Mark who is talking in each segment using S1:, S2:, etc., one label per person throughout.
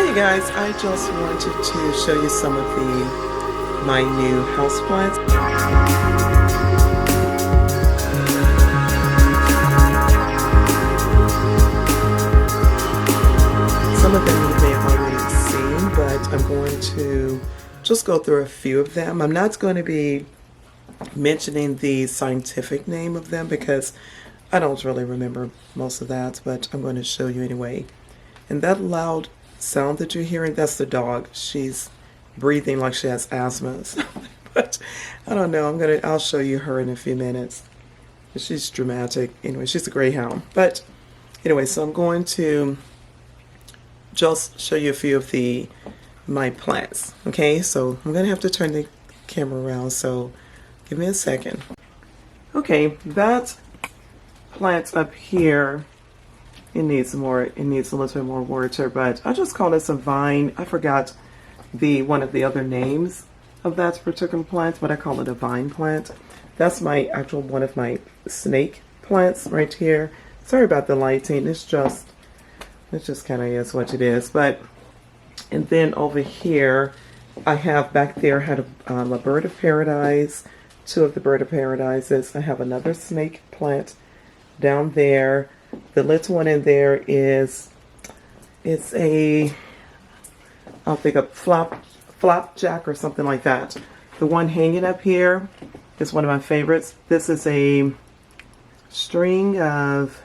S1: Hi you guys, I just wanted to show you some of my new houseplants. Some of them you may have already seen, but I'm going to just go through a few of them. I'm not going to be mentioning the scientific name of them because I don't really remember most of that, but I'm going to show you anyway. And that loud sound that you're hearing, that's the dog. She's breathing like she has asthma. But I don't know. I'll show you her in a few minutes. She's dramatic. Anyway, she's a greyhound. But anyway, so I'm going to just show you a few of my plants. Okay, so I'm gonna have to turn the camera around, so give me a second. Okay, that plant up here, it needs a little bit more water, but I just call this a vine. I forgot one of the other names of that particular plant, but I call it a vine plant. That's one of my snake plants right here. Sorry about the lighting. It just kind of is what it is. And then over here, I have back there, I had a bird of paradise, two of the bird of paradises. I have another snake plant down there. The little one in there it's I'll think a flapjack or something like that. The one hanging up here is one of my favorites. This is a string of,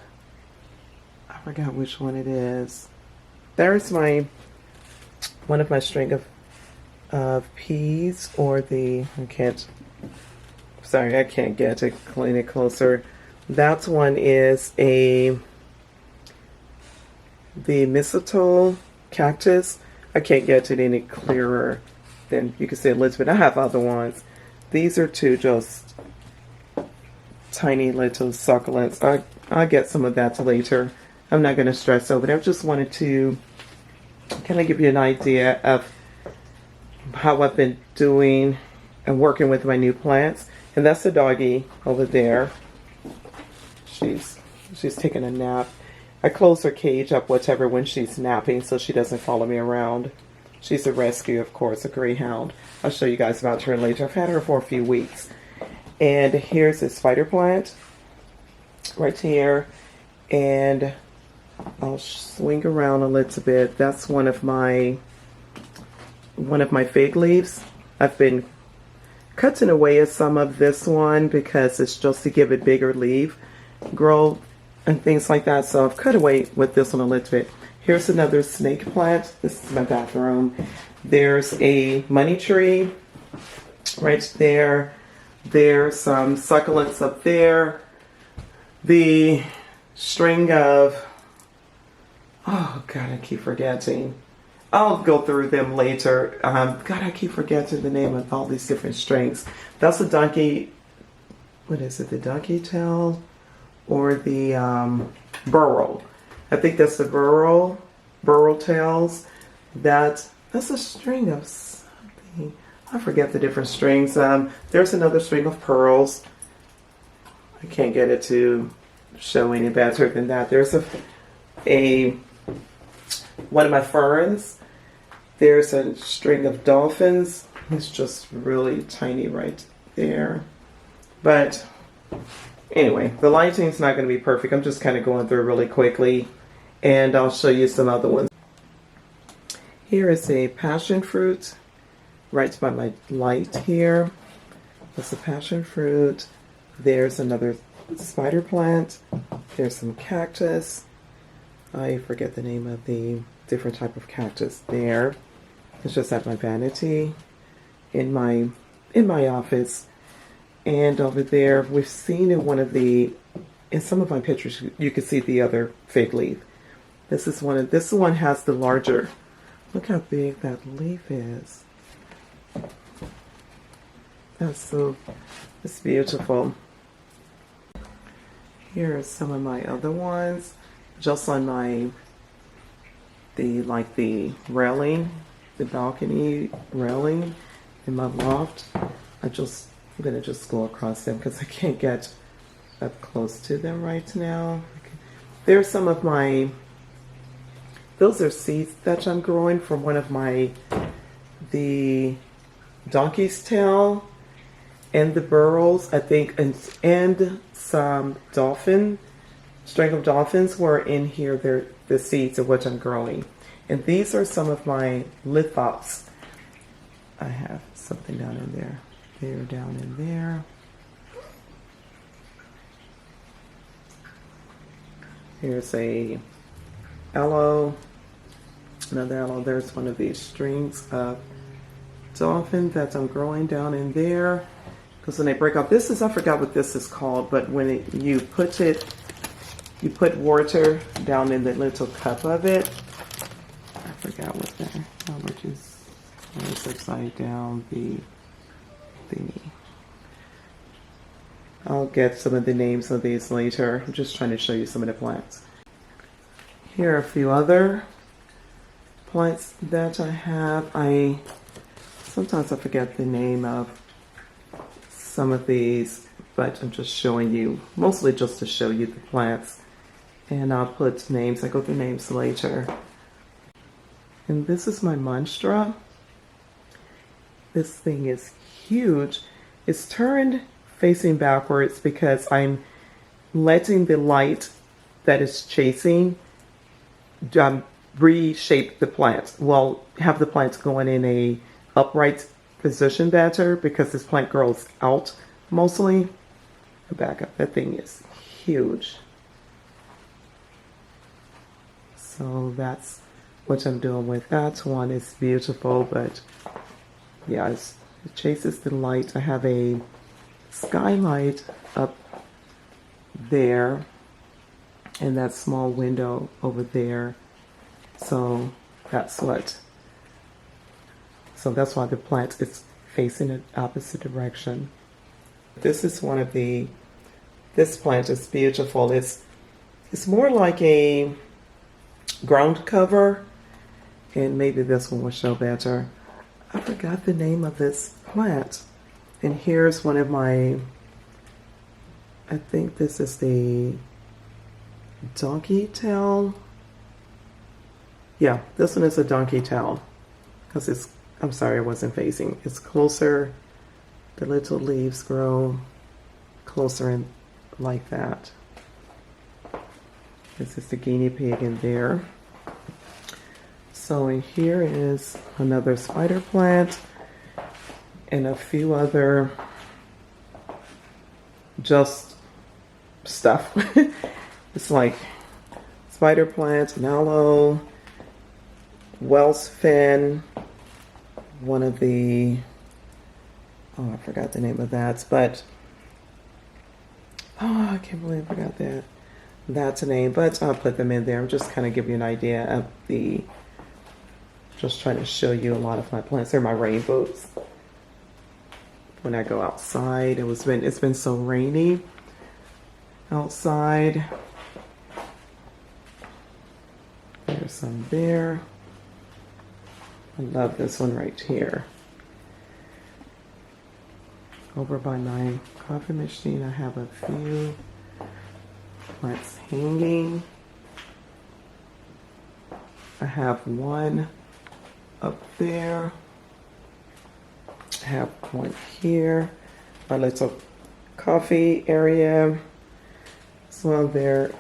S1: I forgot which one it is. There's one of my string of peas, or I can't get to clean it closer. That one is the mistletoe cactus. I can't get it any clearer than you can see Elizabeth. I have other ones. These are two just tiny little succulents. I'll get some of that later. I'm not going to stress over it. I just wanted to kind of give you an idea of how I've been doing and working with my new plants. And that's the doggie over there. She's taking a nap. I close her cage up, whatever, when she's napping, so she doesn't follow me around. She's a rescue, of course, a greyhound. I'll show you guys about her later. I've had her for a few weeks. And here's a spider plant right here. And I'll swing around a little bit. That's one of my fig leaves. I've been cutting away at some of this one because it's just to give it bigger leaf grow and things like that. So I've cut away with this one a little bit. Here's another snake plant. This is my bathroom. There's a money tree right there. There's some succulents up there. The string of, oh God, I keep forgetting. I'll go through them later. God, I keep forgetting the name of all these different strings. That's a donkey, what is it, the donkey tail or the burrow? I think that's the burrow tails. That's a string of something. I forget the different strings. There's another string of pearls. I can't get it to show any better than that. There's one of my ferns. There's a string of dolphins. It's just really tiny right there. But anyway, the lighting's not going to be perfect. I'm just kind of going through really quickly, and I'll show you some other ones. Here is a passion fruit right by my light here. That's a passion fruit. There's another spider plant. There's some cactus. I forget the name of the different type of cactus there. It's just at my vanity in my office. And over there, we've seen in some of my pictures, you can see the other fig leaf. This one has the larger, look how big that leaf is. It's beautiful. Here are some of my other ones, just on the railing, the balcony railing in my loft. I'm going to just go across them because I can't get up close to them right now. There's some of my those are seeds that I'm growing from one of the donkey's tail and the burrows, I think, and some string of dolphins were in here. They're the seeds of what I'm growing. And these are some of my lithops. I have something down in there. They're down in there. Here's a aloe, another aloe. There's one of these strings of dolphin that I'm growing down in there. Because when they break off, this is, I forgot what this is called, but when you put water down in the little cup of it. I forgot what that, which is upside down, the thingy. I'll get some of the names of these later. I'm just trying to show you some of the plants. Here are a few other plants that I have. Sometimes I forget the name of some of these, but I'm just showing you, mostly just to show you the plants. And I'll put names, I go through names later. And this is my Monstera. This thing is huge. It's turned facing backwards because I'm letting the light that is chasing reshape the plant. Well, have the plants going in a upright position better because this plant grows out mostly. Back up, that thing is huge. So that's what I'm doing with that one. It's beautiful, but yeah, it chases the light. I have a skylight up there and that small window over there. So that's why the plant is facing the opposite direction. This is this plant is beautiful. It's more like a ground cover, and maybe this one will show better. I forgot the name of this plant. And here's one of my, I think this is the donkey tail. Yeah, this one is a donkey tail because it's, I'm sorry, I wasn't facing. It's closer. The little leaves grow closer in like that. This is the guinea pig in there. So in here is another spider plant and a few other just stuff. It's like spider plants, an aloe, whel's fin, one of the, oh, I forgot the name of that, but, oh, I can't believe I forgot that. That's a name, but I'll put them in there. I'm just kind of giving you an idea of just trying to show you a lot of my plants. They're my rain boots. When I go outside, it's been so rainy outside. There's some there. I love this one right here. Over by my coffee machine, I have a few plants hanging. I have one up there. I have one here. My little coffee area. So there,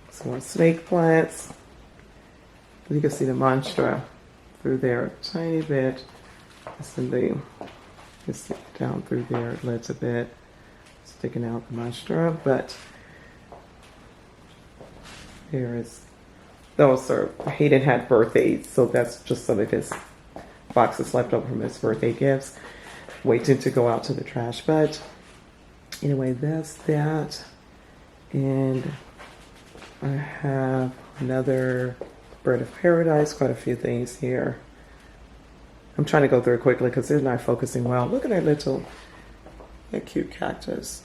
S1: some more snake plants. You can see the Monstera through there a tiny bit. It's in the, just down through there a little bit, sticking out the Monstera, but there is, those are, Hayden had birthdays, so that's just some of his boxes left over from his birthday gifts, waiting to go out to the trash. But anyway, that's that. And I have another bird of paradise, quite a few things here. I'm trying to go through it quickly because they're not focusing well. Look at that cute cactus.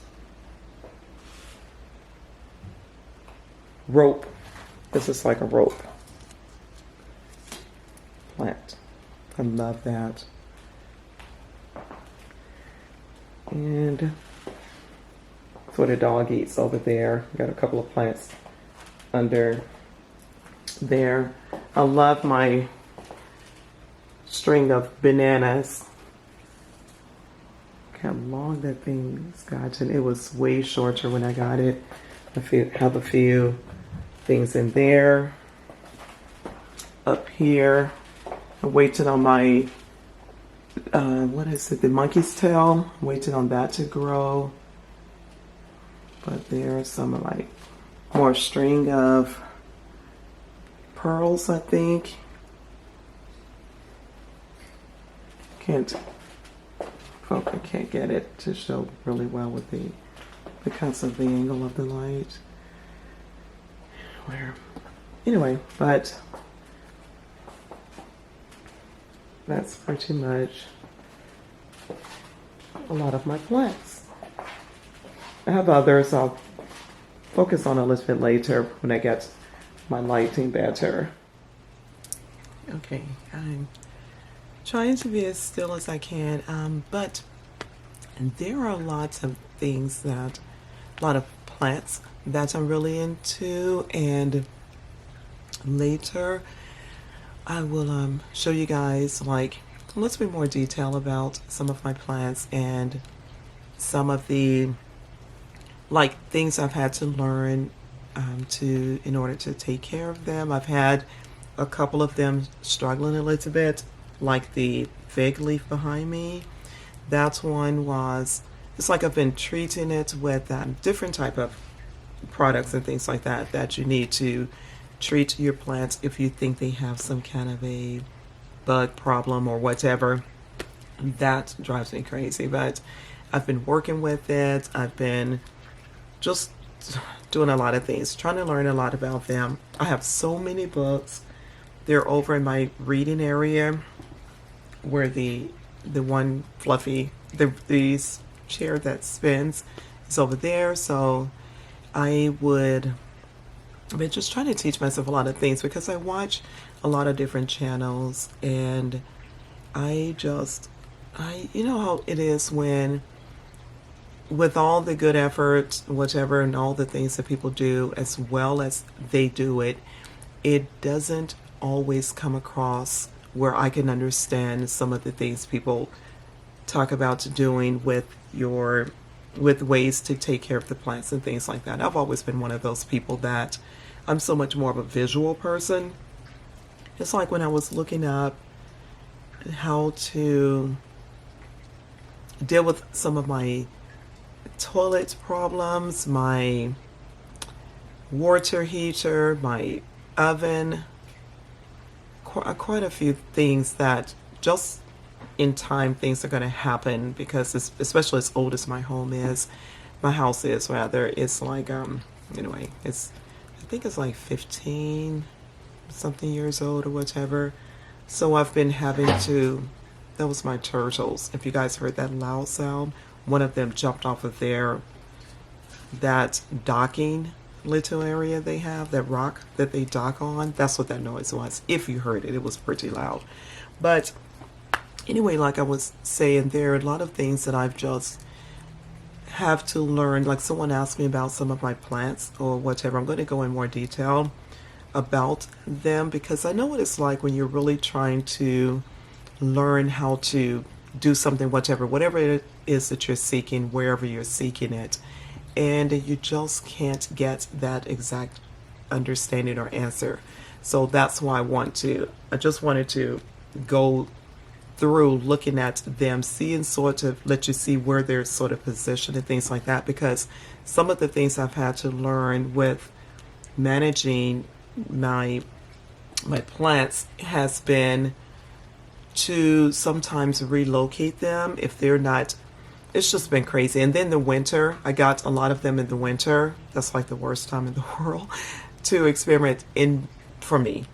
S1: Rope. This is like a rope plant. I love that. And that's what a dog eats over there. Got a couple of plants under there. I love my string of bananas. Look how long that thing's gotten. It was way shorter when I got it. I have a few things in there. Up here, I waited on my, what is it, the monkey's tail. Waited on that to grow. But there are some like more string of pearls, I think. I can't get it to show really well with because of the angle of the light. Anyway, but that's pretty much a lot of my plants. I have others I'll focus on a little bit later when I get my lighting better. Okay, I'm trying to be as still as I can, but there are lots of things a lot of plants that I'm really into, and later I will show you guys like a little bit more detail about some of my plants and some of the like things I've had to learn in order to take care of them. I've had a couple of them struggling a little bit, like the fig leaf behind me. That one it's like I've been treating it with different type of products and things like that you need to treat your plants if you think they have some kind of a bug problem or whatever. That drives me crazy, but I've been working with it. I've been just doing a lot of things, trying to learn a lot about them. I have so many books. They're over in my reading area where the one fluffy, these chair that spins is over there. So I've been just trying to teach myself a lot of things because I watch a lot of different channels, and you know how it is when with all the good effort, whatever, and all the things that people do as well as they do it, it doesn't always come across where I can understand some of the things people talk about doing with ways to take care of the plants and things like that. I've always been one of those people that I'm so much more of a visual person. It's like when I was looking up how to deal with some of my toilet problems, my water heater, my oven, quite a few things that just in time things are going to happen because especially as old as my house is rather, it's like anyway, I think it's like 15 something years old or whatever. So I've been having to, that was my turtles. If you guys heard that loud sound, one of them jumped off of that docking little area they have, that rock that they dock on. That's what that noise was. If you heard it, it was pretty loud. But anyway, like I was saying, there are a lot of things that I've just have to learn. Like someone asked me about some of my plants or whatever. I'm going to go in more detail about them because I know what it's like when you're really trying to learn how to do something, whatever it is that you're seeking, wherever you're seeking it, and you just can't get that exact understanding or answer. So that's why I just wanted to go through looking at them, seeing sort of, let you see where they're sort of positioned and things like that, because some of the things I've had to learn with managing my plants has been to sometimes relocate them if they're not. It's just been crazy. And then the winter, I got a lot of them in the winter. That's like the worst time in the world to experiment in for me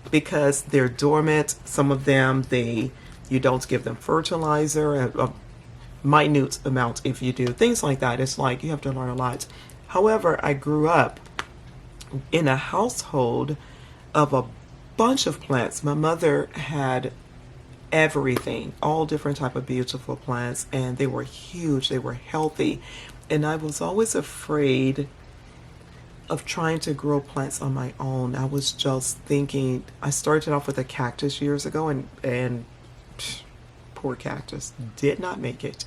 S1: because they're dormant. Some of them, you don't give them fertilizer, a minute amount if you do. Things like that. It's like you have to learn a lot. However, I grew up in a household of a bunch of plants. My mother had everything, all different type of beautiful plants, and they were huge, they were healthy, and I was always afraid of trying to grow plants on my own. I was just thinking, I started off with a cactus years ago, and poor cactus did not make it.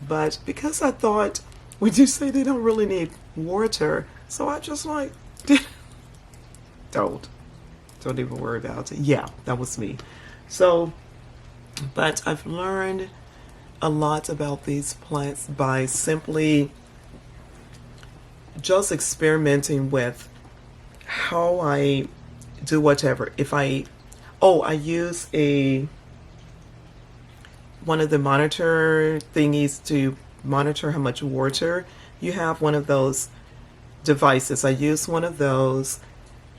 S1: But because I thought, would you say they don't really need water? So I just like, don't even worry about it. Yeah, that was me. So, but I've learned a lot about these plants by simply just experimenting with how I do whatever. If I, oh, I use one of the monitor thingies to monitor how much water you have, one of those devices. I use one of those,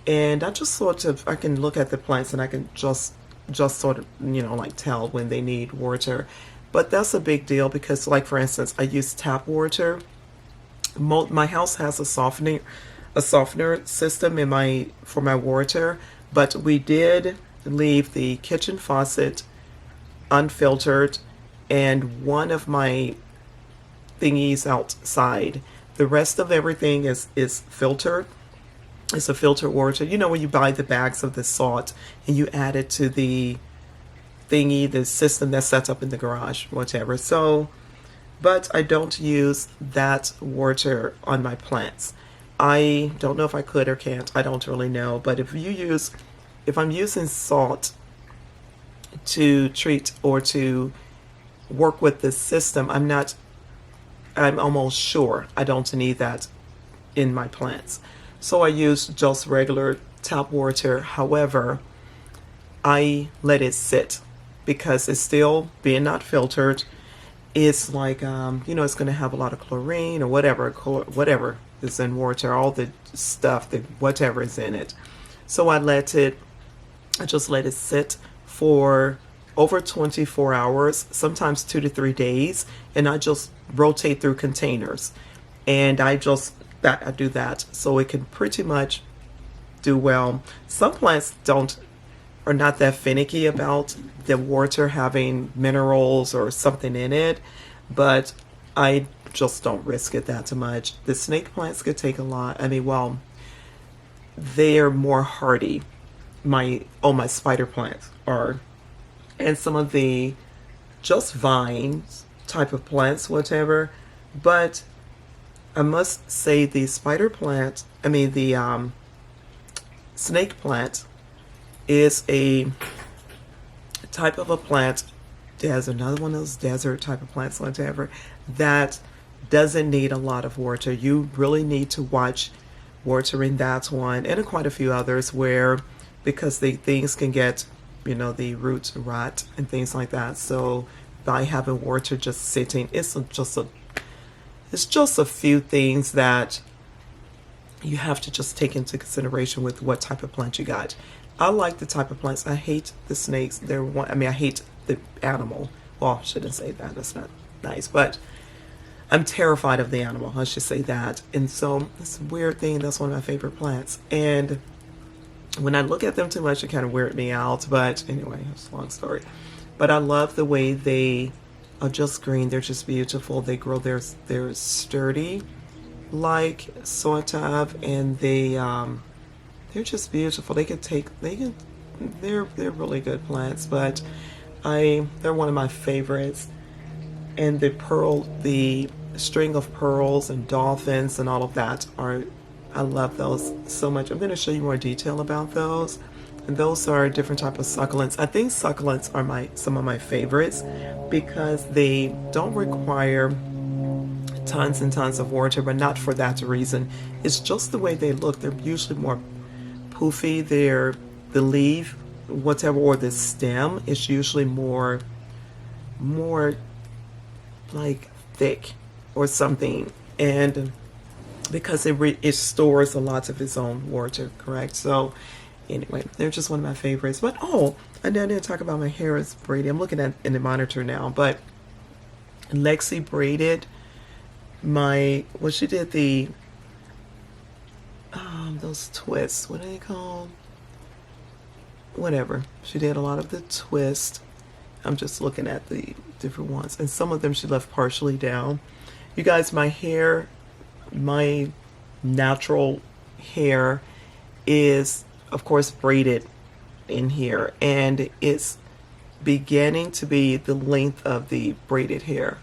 S1: and I just sort of, I can look at the plants and I can just sort of, like tell when they need water. But that's a big deal because, like, for instance, I use tap water. My house has a softener system for my water, but we did leave the kitchen faucet unfiltered and one of my thingies outside. The rest of everything is filtered. It's a filtered water. When you buy the bags of the salt and you add it to the thingy, the system that's set up in the garage, whatever. So, but I don't use that water on my plants. I don't know if I could or can't. I don't really know. But if I'm using salt to treat or to work with the system, I'm almost sure I don't need that in my plants. So I use just regular tap water. However, I let it sit because it's still being not filtered. It's like, it's going to have a lot of chlorine or whatever is in water, all the stuff, whatever is in it. So I just let it sit for over 24 hours, sometimes 2 to 3 days, and I just rotate through containers. And I do that so it can pretty much do well. Some plants are not that finicky about the water having minerals or something in it, but I just don't risk it that much. The snake plants could take a lot. They're more hardy. My spider plants are, and some of the just vines type of plants, whatever. But I must say the snake plant is a type of a plant. There's another one of those desert type of plants, whatever, that doesn't need a lot of water. You really need to watch watering that one and quite a few others because the things can get, the roots rot and things like that. So by having water just sitting, it's just a few things that you have to just take into consideration with what type of plant you got. I like the type of plants. I hate the snakes. I hate the animal. Well, I shouldn't say that. That's not nice. But I'm terrified of the animal. I should say that. And so it's a weird thing. That's one of my favorite plants. And when I look at them too much, it kind of weird me out. But anyway, it's a long story. But I love the way they are just green. They're just beautiful. They grow. They're sturdy, like sort of, and they're just beautiful. They're really good plants, but they're one of my favorites. And the string of pearls and dolphins and all of that I love those so much. I'm going to show you more detail about those. And those are a different type of succulents. I think succulents are some of my favorites because they don't require tons and tons of water, but not for that reason. It's just the way they look. They're usually more poofy. The leaf, whatever, or the stem is usually more like thick or something, and because it stores a lot of its own water, correct? So anyway, they're just one of my favorites. But I didn't talk about my hair is braided. I'm looking at in the monitor now, but Lexi braided she did those twists. What are they called? Whatever. She did a lot of the twist. I'm just looking at the different ones, and some of them she left partially down. You guys, my hair, my natural hair is, of course, braided in here, and it's beginning to be the length of the braided hair.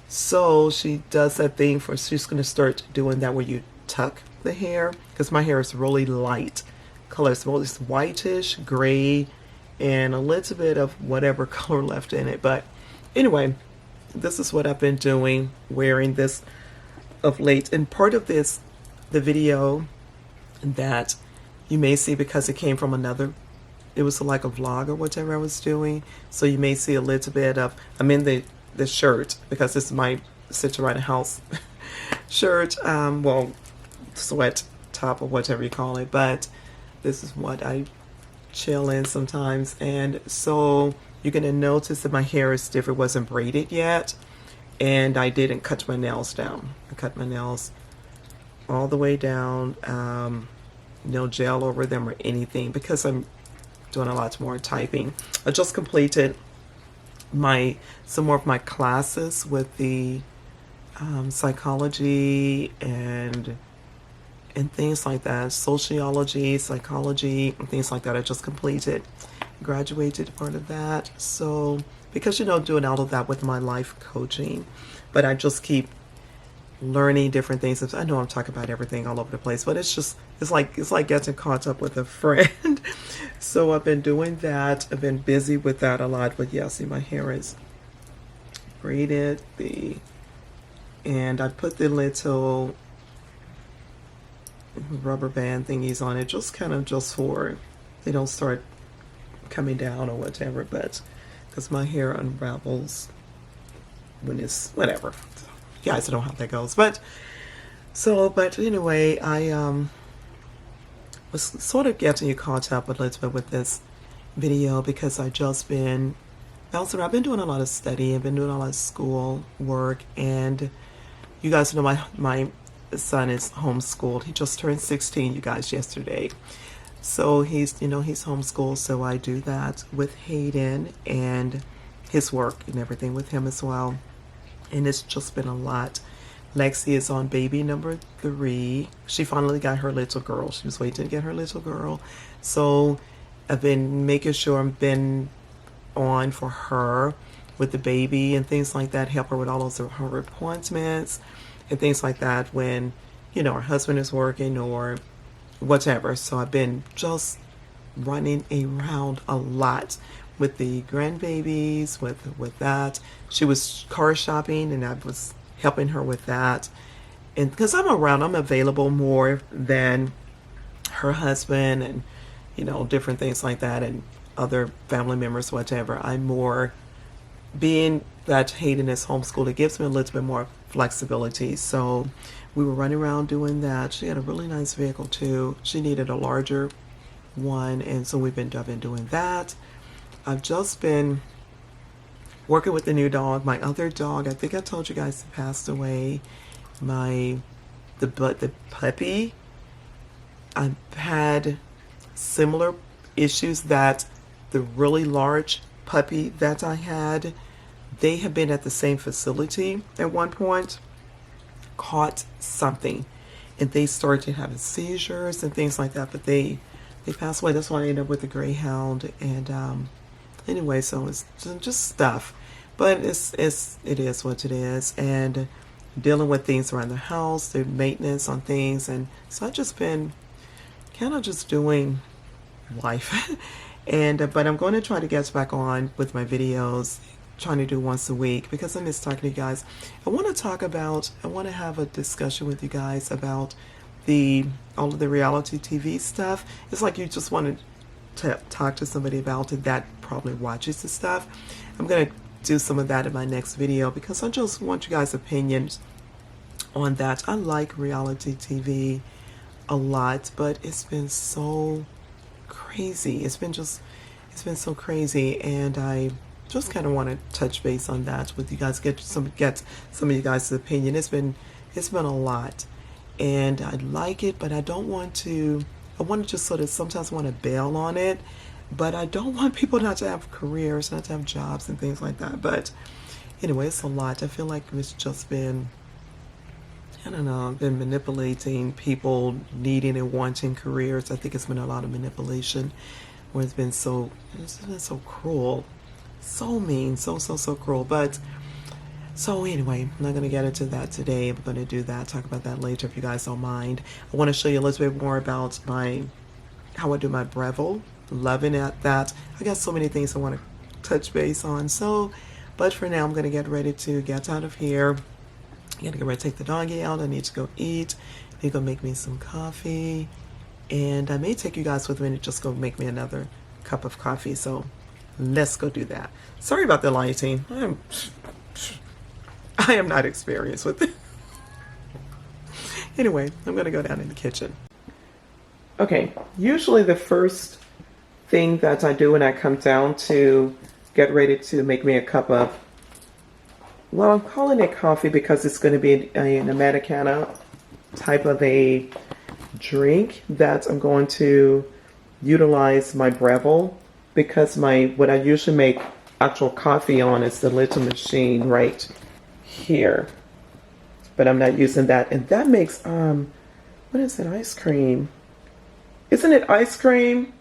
S1: So she does that thing for, she's going to start doing that where you tuck the hair, because my hair is really light color. It's whitish, gray, and a little bit of whatever color left in it. But anyway, this is what I've been doing, wearing this of late. And part of this, the video that you may see, because it came from another, it was like a vlog or whatever I was doing, so you may see a little bit of, I'm in the shirt, because this is my sit around the house shirt, well, sweat top or whatever you call it, but this is what I chill in sometimes. And so you're gonna notice that my hair is different, it wasn't braided yet, and I didn't cut my nails down. I cut my nails all the way down, no gel over them or anything, because I'm doing a lot more typing. I just completed some more of my classes with the psychology and things like that, sociology, psychology, and things like that. I just completed, graduated part of that. So because doing all of that with my life coaching, but I just keep learning different things. I know I'm talking about everything all over the place, but it's like getting caught up with a friend. So I've been doing that. I've been busy with that a lot. But yeah, see, my hair is braided, and I put the little rubber band thingies on it, just for they don't start coming down or whatever, but because my hair unravels when it's whatever. You guys know how that goes. But anyway, I was sort of getting you caught up a little bit with this video, because I've been doing a lot of study. I've been doing a lot of school work, and you guys know my son is homeschooled. He just turned 16, you guys, yesterday. So he's homeschooled, so I do that with Hayden and his work and everything with him as well. And it's just been a lot. Lexi is on baby number 3. She finally got her little girl. She was waiting to get her little girl. So I've been making sure I've been on for her with the baby and things like that, help her with all of her appointments and things like that when, her husband is working or whatever. So I've been just running around a lot with the grandbabies, with that. She was car shopping, and I was helping her with that. And because I'm available more than her husband and, different things like that, and other family members, whatever. I'm more, being that Hayden is homeschooled, it gives me a little bit more flexibility. So we were running around doing that. She had a really nice vehicle too. She needed a larger one, and so I've been doing that. I've just been working with the new dog. My other dog, I think I told you guys, passed away. The puppy. I've had similar issues that the really large puppy that I had. They have been at the same facility at one point, caught something, and they started having seizures and things like that. But they passed away. That's why I ended up with a greyhound. And anyway, so it's just stuff. But it is what it is, and dealing with things around the house, the maintenance on things, and so I've just been kind of just doing life. And but I'm going to try to get back on with my videos, trying to do once a week, because I miss talking to you guys. I want to have a discussion with you guys about all of the reality TV stuff. It's like you just want to talk to somebody about it that probably watches the stuff. I'm going to do some of that in my next video, because I just want you guys' opinions on that. I like reality TV a lot, but it's been so crazy. It's been so crazy, and I just kind of want to touch base on that with you guys, get some of you guys' opinion. It's been a lot, and I like it, but I want to just sort of sometimes want to bail on it, but I don't want people not to have careers, not to have jobs and things like that. But anyway, it's a lot. I feel like it's I don't know, I've been manipulating people needing and wanting careers. I think it's been a lot of manipulation where it's been so cruel, so mean, so cruel. But so anyway, I'm not going to get into that today. I'm going to do that, talk about that later if you guys don't mind. I want to show you a little bit more about how I do my Breville. Loving that. I got so many things I want to touch base on. So, but for now, I'm going to get ready to get out of here. I got to get ready to take the doggy out. I need to go eat. I need to go make me some coffee. And I may take you guys with me and just go make me another cup of coffee. So let's go do that. Sorry about the lighting. I am not experienced with it. Anyway, I'm going to go down in the kitchen. Okay, usually the first thing that I do when I come down to get ready to make me a cup of, well, I'm calling it coffee because it's going to be an Americana type of a drink that I'm going to utilize my Breville, because what I usually make actual coffee on is the little machine right here, but I'm not using that. And that makes what is it, ice cream? Isn't it ice cream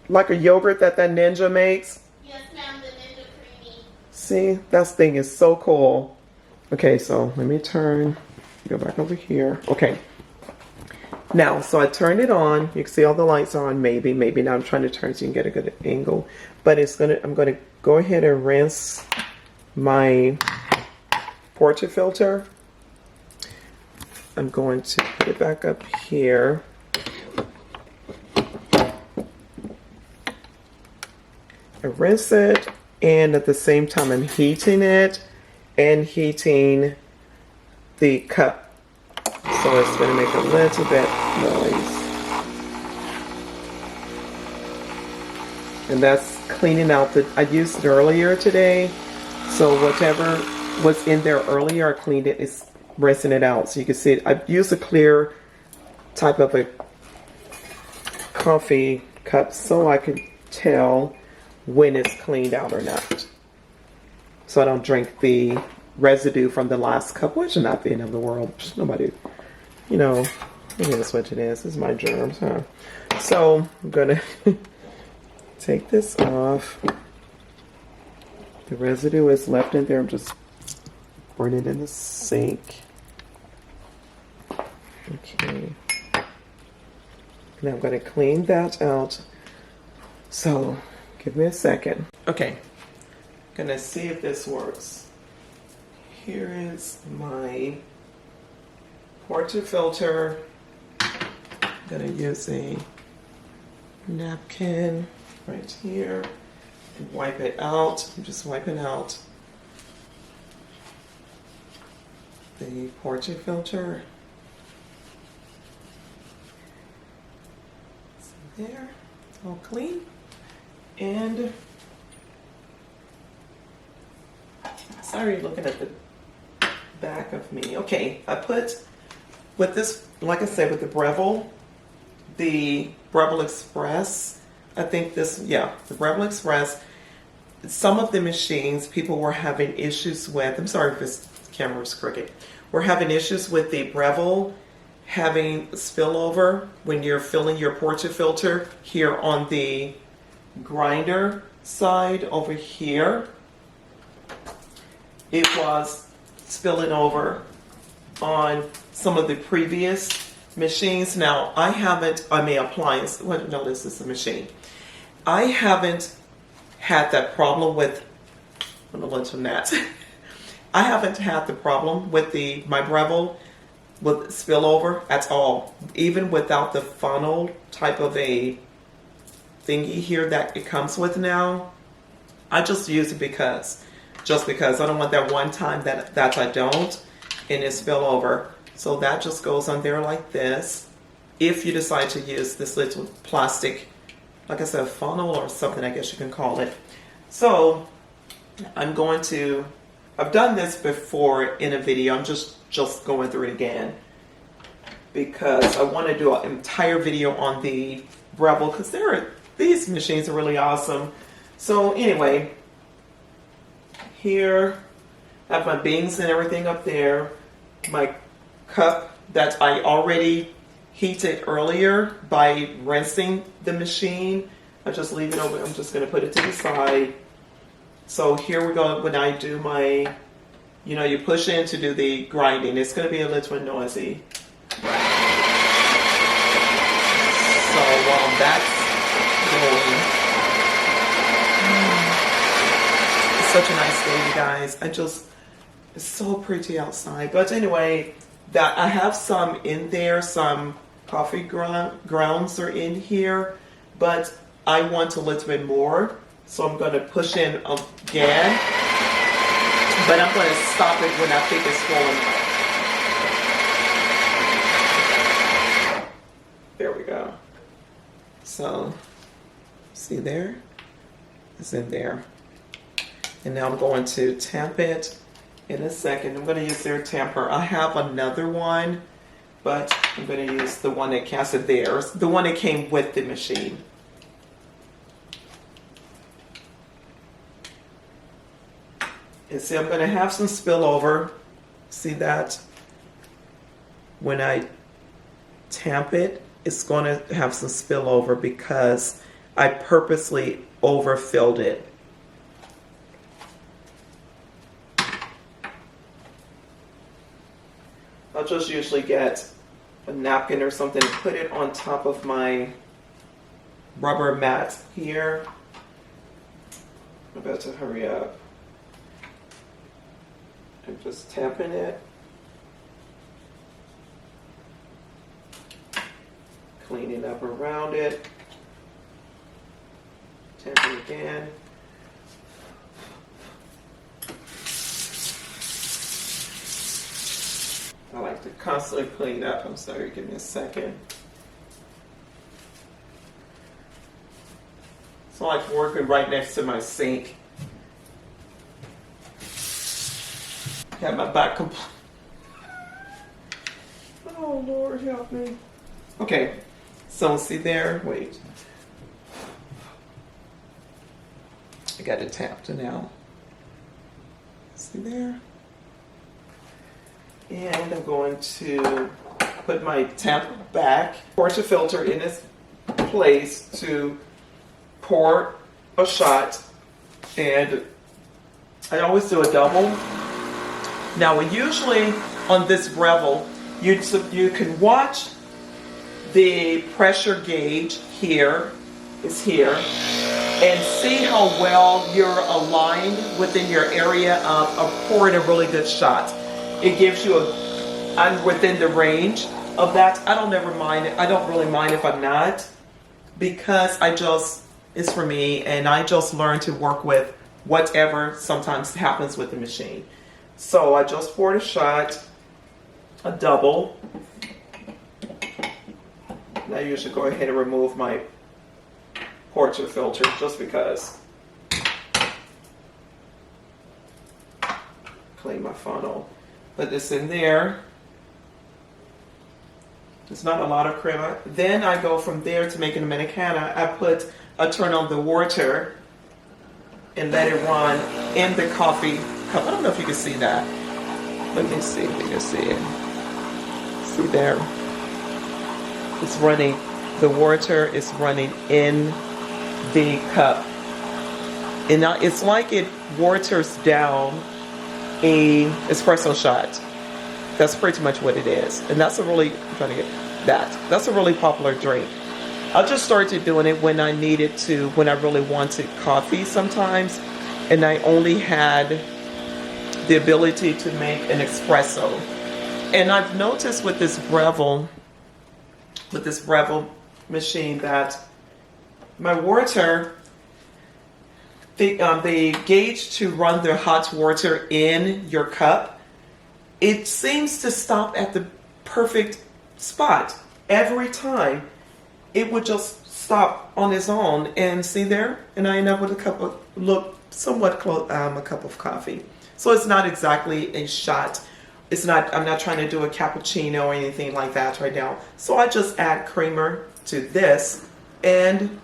S1: like a yogurt that Ninja makes?
S2: Yes ma'am, the Ninja Creamy.
S1: See, that thing is so cool. Okay, so let me go back over here. Okay, now so I turned it on. You can see all the lights are on. Maybe now I'm trying to turn so you can get a good angle, but I'm gonna go ahead and rinse my portafilter. I'm going to put it back up here. I rinse it, and at the same time I'm heating it and heating the cup. So it's going to make a little bit noise. And that's cleaning out I used it earlier today. So whatever was in there earlier, I cleaned it. It's rinsing it out. So you can see it. I've used a clear type of a coffee cup so I can tell when it's cleaned out or not. So I don't drink the residue from the last cup, which is not the end of the world. Nobody, it is what it is. It's my germs, huh? So I'm gonna take this off. The residue is left in there. I'm just pouring it in the sink. Okay. Now I'm gonna clean that out. So give me a second. Okay, gonna see if this works. Here is my portafilter. I'm gonna use a napkin right here and wipe it out. I'm just wiping out the portafilter. So there, it's all clean. And sorry, looking at the back of me. Okay, I put with this, like I said, with the Breville Express. I think the Breville Express. Some of the machines people were having issues with. I'm sorry if this camera's crooked. We're having issues with the Breville having spillover when you're filling your portafilter here on the grinder side over here. It was spilling over on some of the previous machines. Now appliance. Well, no, this is a machine. I haven't had that problem with. I'm gonna let that. I haven't had the problem with my Breville with spillover at all, even without the funnel type of a thingy here that it comes with now. I just use it because I don't want that one time that I don't and it spill over. So that just goes on there like this. If you decide to use this little plastic, like I said, funnel or something, I guess you can call it. So I've done this before in a video. I'm just going through it again because I want to do an entire video on the Breville because these machines are really awesome. So anyway, here I have my beans and everything up there, my cup that I already heated earlier by rinsing the machine. I just leave it over. I'm just going to put it to the side. So here we go. When I do my, you push in to do the grinding. It's going to be a little bit noisy. So while that's going, it's such a nice day, you guys. It's so pretty outside. But anyway, that I have some in there, some coffee grounds are in here, but I want a little bit more, so I'm going to push in again, but I'm going to stop it when I think it's full enough. There we go. So, see there? It's in there. And now I'm going to tamp it in a second. I'm going to use their tamper. I have another one, but I'm going to use the one that casted theirs, the one that came with the machine. And see, I'm going to have some spillover. See that? When I tamp it, it's going to have some spillover because I purposely overfilled it. I'll just usually get a napkin or something and put it on top of my rubber mat here. I'm about to hurry up. I'm just tapping it. Cleaning up around it. Tapping again. I like to constantly clean up. I'm sorry, give me a second. It's like working right next to my sink. Got my back complete. Oh, Lord, help me. Okay, so see there, wait. I got it tapped now. See there? And I'm going to put my tamp back, portafilter in its place to pour a shot, and I always do a double. Now, usually on this Breville, you can watch the pressure gauge here, is here, and see how well you're aligned within your area of pouring a really good shot. It gives you I'm within the range of that. I don't really mind if I'm not, because it's for me, and I just learn to work with whatever sometimes happens with the machine. So I just poured a shot, a double. And I usually go ahead and remove my portafilter just because. Clean my funnel. Put this in there. It's not a lot of crema. Then I go from there to making a Americana. I turn on the water and let it run in the coffee cup. I don't know if you can see that. Let me see if you can see it. See there? It's running. The water is running in the cup. And now it's like it waters down a espresso shot. That's pretty much what it is. And that's a really, I'm trying to get that. That's a really popular drink. I just started doing it when I needed to, when I really wanted coffee sometimes, and I only had the ability to make an espresso. And I've noticed with this Breville machine that my water, the gauge to run the hot water in your cup, it seems to stop at the perfect spot every time. It would just stop on its own, and see there, and I end up with a cup of a cup of coffee. So it's not exactly a shot. It's not. I'm not trying to do a cappuccino or anything like that right now. So I just add creamer to this, and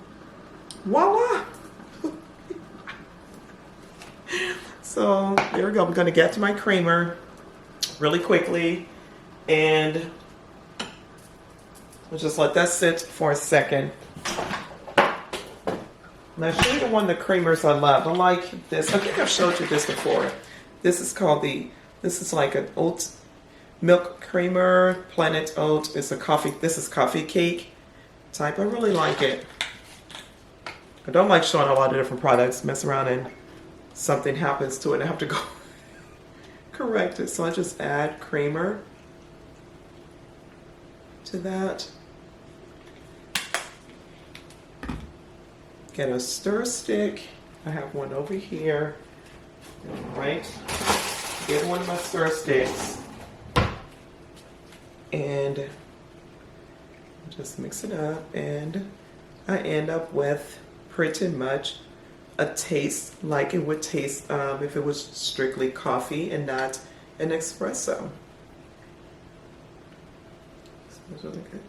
S1: voila. So there we go. I'm going to get to my creamer really quickly. And we'll just let that sit for a second. Now, I'll show you one of the creamers I love. I like this. I think I've showed you this before. This is this is like an oat milk creamer, Planet Oat. It's a coffee, this is coffee cake type. I really like it. I don't like showing a lot of different products, mess around and something happens to it. I have to go correct it. So I just add creamer to that. Get a stir stick. I have one over here. All right. Get one of my stir sticks. And just mix it up. And I end up with pretty much a taste like it would taste if it was strictly coffee and not an espresso. Smells really good.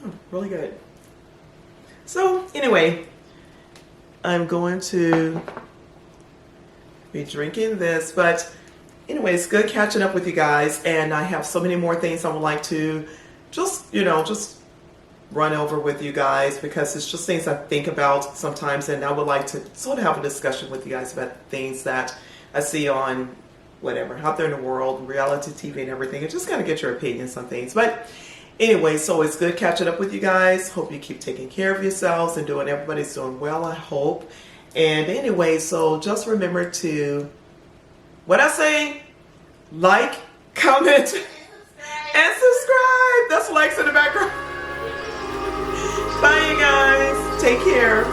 S1: Oh, really good. So anyway, I'm going to be drinking this, but anyway, it's good catching up with you guys, and I have so many more things I would like to just run over with you guys, because it's just things I think about sometimes, and I would like to sort of have a discussion with you guys about things that I see on whatever out there in the world, reality TV and everything, and just kind of get your opinions on things. But anyway, so it's good catching up with you guys. Hope you keep taking care of yourselves and everybody's doing well, I hope. And anyway, so just remember to, what I say, like, comment, and subscribe. That's likes in the background. Bye, you guys. Take care.